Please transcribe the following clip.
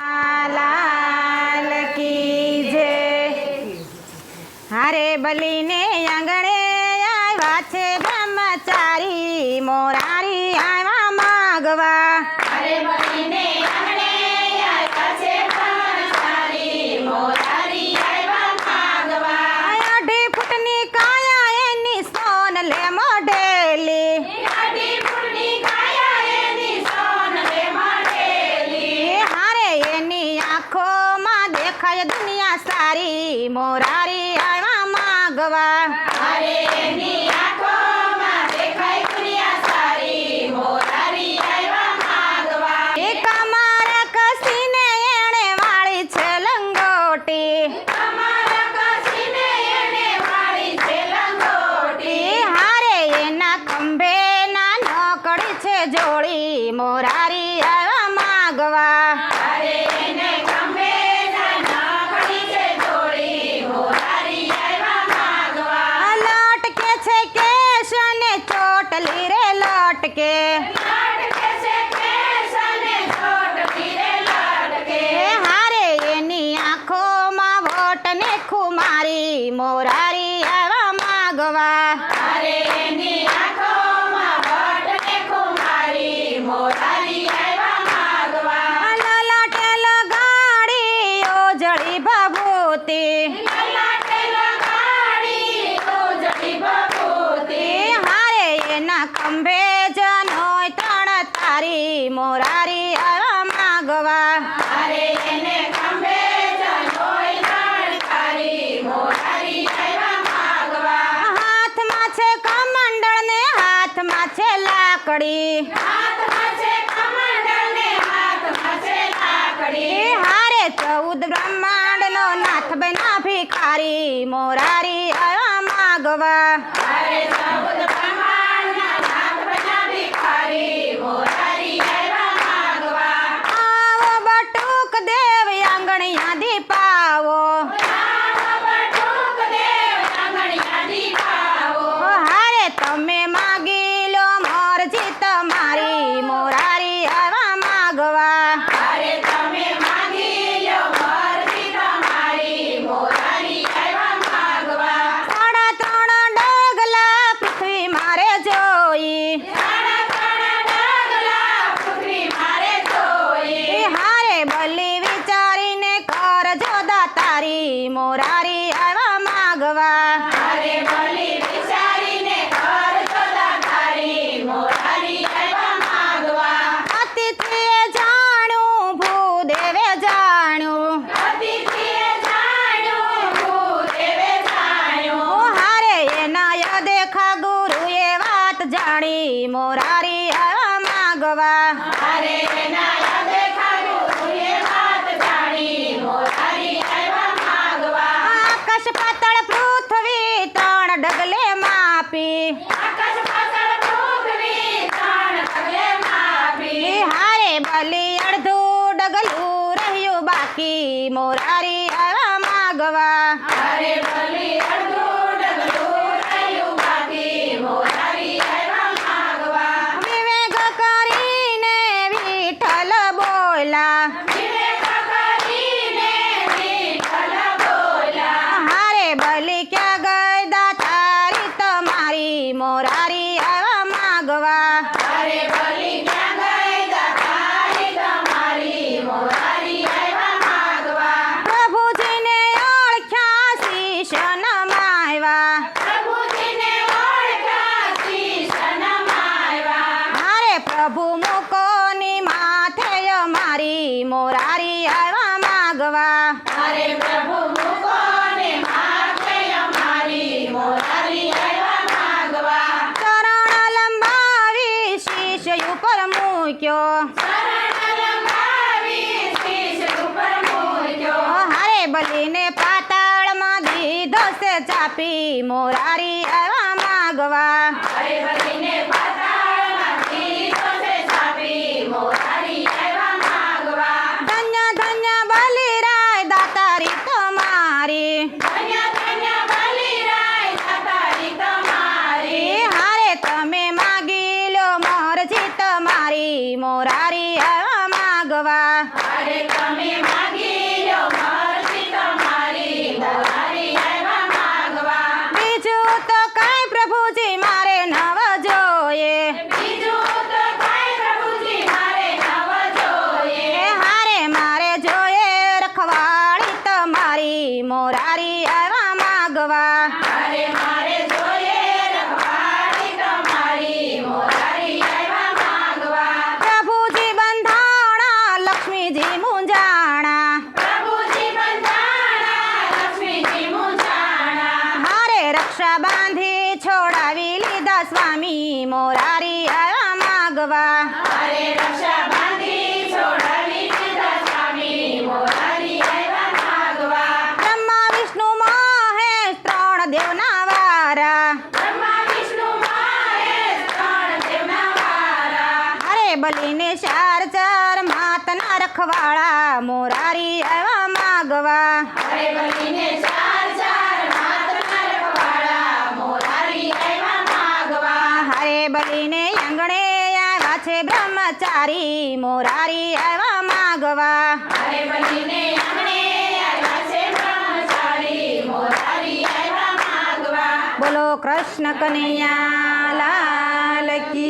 લાલ કી જય। હારે બલીને આંગણે આવ્યા છે બ્રહ્મચારી, મોરારી આવ્યા માગવા। હારે બલીને આંગણે આવ્યા છે બ્રહ્મચારી, મોરારી આવ્યા માગવા। 8 ફૂટની કાયા એની સોન લે મોઢેલી, 8 ફૂટની કાયા એની સોન લે મોઢેલી। હારે એની આંખોમાં દેખાય દુનિયા સારી, મોરારી આવ્યા માગવા। હારે એની આંખોમાં દેખાય દુનિયા સારી, મોરારી આવ્યા માગવા। એ કમર કસીને એણે વાળી છે લંગોટી, તમારા કાશીને એને વાળી છે લંગોટી। હારે એના ખંભે ના નોકડી છે જોડી, મોરારી આવ્યા માગવા। હારે એને ખંભે નાનકડી છે જોડી, મોરારી આવ્યા માગવા। લટકે છે કેશ અને ચોટલી રે લટકે, લટકે છે કેસ અને ચોટલી રે લટકે। હારે એની આંખોમાં વોટ ને ખુમારી, મોરારી આવ્યા માગવા। હારે એની આંખોમાં વટ ને ખુમારી, મોરારી આવ્યા માગવા। લલાટે લગાડી ઓજળી ભભૂતી, લલાટે લગાડી ઉજળી ભભૂતી। હારે એના ખંભે જનોય ત્રણ તારી, મોરારી આવ્યા માગવા। હારે એને ખંભે જનોય તારી, મોરારી આવ્યા માગવા। હાથમાં છે કમંડળ ને હાથમાં છે લાકડી, હાથમાં છે કમંડળ ને હાથમાં છે લાકડી। હારે 14 બ્રહ્માંડનો નાથ બના ભિખારી, મોરારી આવ્યા માગવા। હારે 14 બ્રહ્માંડના નાથ બના ભિખારી, મોરારી આવ્યા માગવા। આવો બટુક દેવ આંગણિયા દીપાવો, રામ બટુક દેવ આંગણિયા દીપાવો। હારે તમે માગી લો મોરજી તમારી, મોરારી આવ્યા માગવા। હારે તમે માગી લ્યો મરજી તમારી, મોરારી આવ્યા માગવા। 3.5 ડગલા પૃથ્વી મારે જોઈ, 3 ડગલા પૃથ્વી મારે જોઈ। હારે બલી વિચારીને કરજો દાતારી, મોરારી આવ્યા માગવા। હારે બલી વિચારીને કરજો દાતારી, મોરારી આવ્યા માગવા। અતિથિએ જાણ્યું ભૂદેવે જાણ્યું, અતિથિએ જાણ્યું ભૂદેવે જાણ્યું। હારે એના દેખા ગુરુએ વાત જાણી, મોરારી આવ્યા માગવા। હારે એના દેખા ગુરુએ વાત જાણી, મોરારી આવ્યા માગવા। આકાશ પાતળ પૃથ્વી 3 ડગલે માપી, આકાશ પાતાળ પૃથ્વી 3 ડગલે માપી। હારે બલી અડધું ડગલું રહ્યું બાકી, મોરારી આવ્યા માગવા। હારે બલી અડધું ડગલું રહ્યું બાકી, મોરારી આવ્યા માગવા। વિવેક કરીને વિઠ્ઠલ બોલા, વિવેક કરીને વિઠ્ઠલ બોલ્યા। હારે બલી ક્યાં ગઈ દાતારી તમારી, મોરારી આવ્યા માગવા। હારે બલી ક્યાં ગઈ દાતારી તમારી, મોરારી આવ્યા માગવા। પ્રભુજીને ઓળખ્યા શીશ નમાવ્યા, પ્રભુજીને ઓળખ્યા શીશ નમાવ્યા। હારે પ્રભુ મુકોની માથે મારી, મોરારી આવ્યા માગવા। હારે પ્રભુ મુકોને માથે અમારી, મોરારી આવ્યા માગવા। ચરણ લંબાવી શીશ ઉપર મૂક્યો, શરણ લંબાવી શીશ ઉપર મૂક્યો। હારે બલીને પાતાળમાં દીધો છે ચાપી, મોરારી આવ્યા માગવા। હારે બલીને પાતાળમાં દીધો છે ચાપી, મોરારી આવ્યા માગવા। ધન્ય ધન્ય બલિરાય દાતારી તમારી, ધન્ય ધન્ય બલિરાય દાતારી તમારી। હારે તમે માગી લો મોરજી તમારી, મોરારી આવ્યા માગવા। હારે તમે મૂંઝાણા પ્રભુજી બંધાણા લક્ષ્મીજી મૂંઝાણા હારે રક્ષા બાંધી છોડાવી લીધા સ્વામી મોરારી આવ્યા માગવા હરે રક્ષા બાંધી છોડાવી દીધા સ્વામી મોરારી આવ્યા માગવા બ્રહ્મા વિષ્ણુ મહેશ ત્રણ દેવના વારા બ્રહ્મા વિષ્ણુ મહેશ ત્રણ દેવના વારા અરે બલીને ચાર ચાર માતના રખવાળા મોરારી આવ્યા માગવા હરે બલીને ચાર ચાર માતના રખવાળા મોરારી આવ્યા માગવા હરે બલીને આંગણે આવ્યા છે બ્રહ્મચારી મોરારી આવ્યા માગવા હરે બલીને આંગણે આવ્યા છે બ્રહ્મચારી મોરારી આવ્યા માગવા બોલો કૃષ્ણ કનૈયા લાલ કી